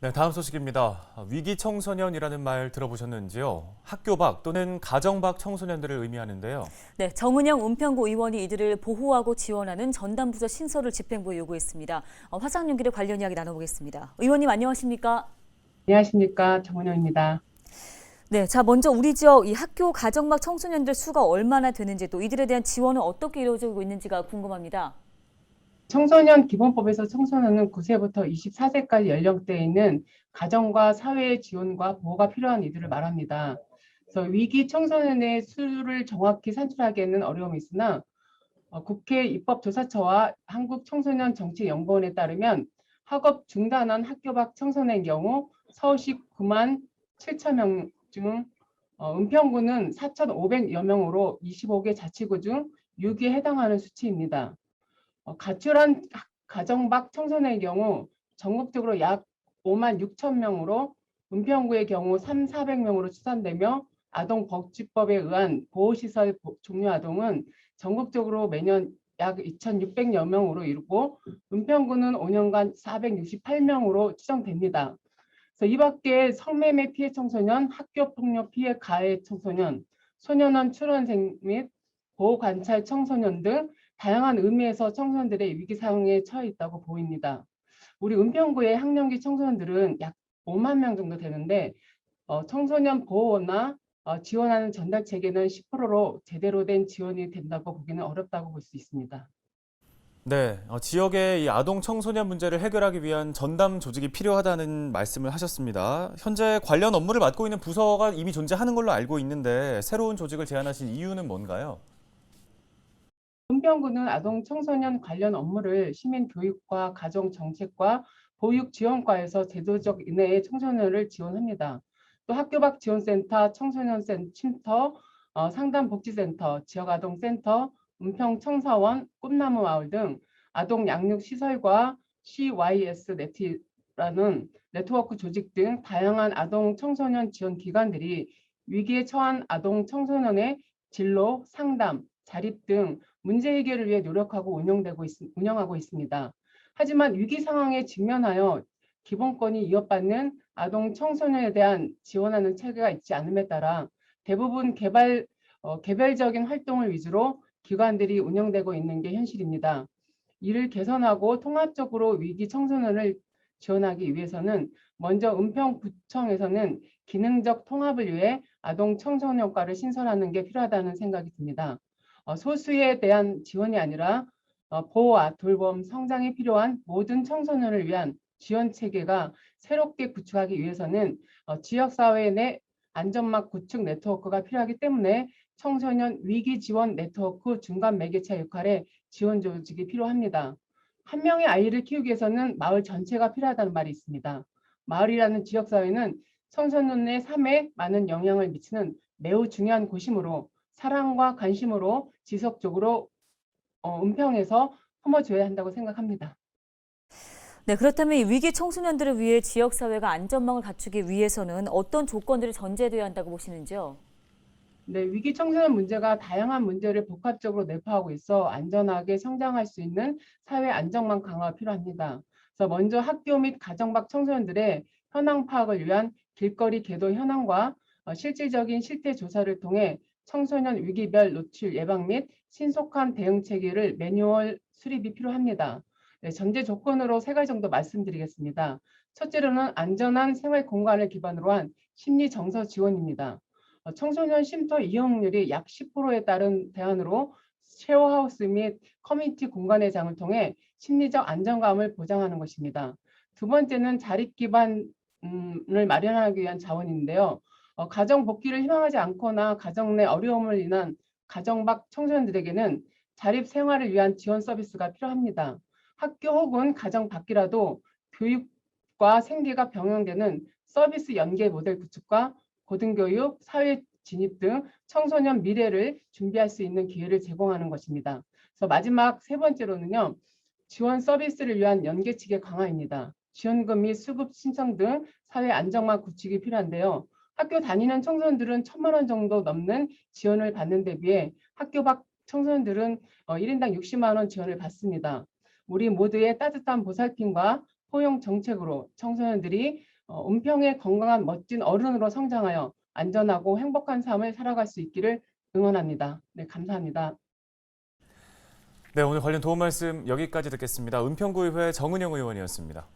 네, 다음 소식입니다. 위기 청소년이라는 말 들어보셨는지요? 학교 밖 또는 가정 밖 청소년들을 의미하는데요. 네, 정은영 은평구 의원이 이들을 보호하고 지원하는 전담부서 신설을 집행부에 요구했습니다. 화상연결에 관련 이야기 나눠보겠습니다. 의원님 안녕하십니까? 안녕하십니까. 정은영입니다. 네, 자 먼저 우리 지역 이 학교 가정 밖 청소년들 수가 얼마나 되는지 또 이들에 대한 지원은 어떻게 이루어지고 있는지가 궁금합니다. 청소년 기본법에서 청소년은 9세부터 24세까지 연령대에 있는 가정과 사회의 지원과 보호가 필요한 이들을 말합니다. 그래서 위기 청소년의 수를 정확히 산출하기에는 어려움이 있으나 국회 입법조사처와 한국청소년정책연구원에 따르면 학업 중단한 학교 밖 청소년의 경우 서울시 9만 7천 명 중 은평구는 4,500여 명으로 25개 자치구 중 6위에 해당하는 수치입니다. 가출한 가정 밖 청소년의 경우 전국적으로 약 5만 6천 명으로 은평구의 경우 400명으로 추산되며 아동복지법에 의한 보호시설 종료 아동은 전국적으로 매년 약 2,600여 명으로 이루고 은평구는 5년간 468명으로 추정됩니다. 그래서 이 밖에 성매매 피해 청소년, 학교폭력 피해 가해 청소년, 소년원 출원생 및 보호관찰 청소년 등 다양한 의미에서 청소년들의 위기 상황에 처해 있다고 보입니다. 우리 은평구의 학령기 청소년들은 약 5만 명 정도 되는데 청소년 보호나 지원하는 전달 체계는 10%로 제대로 된 지원이 된다고 보기는 어렵다고 볼 수 있습니다. 네, 지역의 이 아동 청소년 문제를 해결하기 위한 전담 조직이 필요하다는 말씀을 하셨습니다. 현재 관련 업무를 맡고 있는 부서가 이미 존재하는 걸로 알고 있는데 새로운 조직을 제안하신 이유는 뭔가요? 은평구는 아동 청소년 관련 업무를 시민교육과 가정정책과 보육지원과에서 제도적 인내의 청소년을 지원합니다. 또 학교 밖 지원센터, 청소년 쉼터, 상담복지센터, 지역아동센터, 은평청사원, 꿈나무마을 등 아동 양육시설과 CYS 네트라는 네트워크 조직 등 다양한 아동 청소년 지원 기관들이 위기에 처한 아동 청소년의 진로, 상담, 자립 등 문제 해결을 위해 노력하고 운영하고 있습니다. 하지만 위기 상황에 직면하여 기본권이 위협받는 아동 청소년에 대한 지원하는 체계가 있지 않음에 따라 대부분 개별적인 활동을 위주로 기관들이 운영되고 있는 게 현실입니다. 이를 개선하고 통합적으로 위기 청소년을 지원하기 위해서는 먼저 은평구청에서는 기능적 통합을 위해 아동 청소년과를 신설하는 게 필요하다는 생각이 듭니다. 소수에 대한 지원이 아니라 보호와 돌봄, 성장이 필요한 모든 청소년을 위한 지원 체계가 새롭게 구축하기 위해서는 지역사회 내 안전망 구축 네트워크가 필요하기 때문에 청소년 위기 지원 네트워크 중간 매개체 역할의 지원 조직이 필요합니다. 한 명의 아이를 키우기 위해서는 마을 전체가 필요하다는 말이 있습니다. 마을이라는 지역사회는 청소년의 삶에 많은 영향을 미치는 매우 중요한 곳이므로 사랑과 관심으로 지속적으로 은평에서 품어줘야 한다고 생각합니다. 네, 그렇다면 이 위기 청소년들을 위해 지역사회가 안전망을 갖추기 위해서는 어떤 조건들이 전제돼야 한다고 보시는지요? 네, 위기 청소년 문제가 다양한 문제를 복합적으로 내포하고 있어 안전하게 성장할 수 있는 사회 안정망 강화가 필요합니다. 그래서 먼저 학교 및 가정 밖 청소년들의 현황 파악을 위한 길거리 계도 현황과 실질적인 실태 조사를 통해 청소년 위기별 노출 예방 및 신속한 대응 체계를 매뉴얼 수립이 필요합니다. 네, 전제 조건으로 세 가지 정도 말씀드리겠습니다. 첫째로는 안전한 생활 공간을 기반으로 한 심리 정서 지원입니다. 청소년 쉼터 이용률이 약 10%에 따른 대안으로 쉐어하우스 및 커뮤니티 공간의 장을 통해 심리적 안정감을 보장하는 것입니다. 두 번째는 자립 기반을 마련하기 위한 자원인데요. 가정 복귀를 희망하지 않거나 가정 내 어려움을 인한 가정 밖 청소년들에게는 자립 생활을 위한 지원 서비스가 필요합니다. 학교 혹은 가정 밖이라도 교육과 생계가 병행되는 서비스 연계 모델 구축과 고등교육, 사회 진입 등 청소년 미래를 준비할 수 있는 기회를 제공하는 것입니다. 그래서 마지막 세 번째로는요. 지원 서비스를 위한 연계체계 강화입니다. 지원금 및 수급 신청 등 사회 안정망 구축이 필요한데요. 학교 다니는 청소년들은 1,000만 원 정도 넘는 지원을 받는 데 비해 학교 밖 청소년들은 1인당 60만 원 지원을 받습니다. 우리 모두의 따뜻한 보살핌과 포용 정책으로 청소년들이 은평의 건강한 멋진 어른으로 성장하여 안전하고 행복한 삶을 살아갈 수 있기를 응원합니다. 네, 감사합니다. 네, 오늘 관련 도움 말씀 여기까지 듣겠습니다. 은평구의회 정은영 의원이었습니다.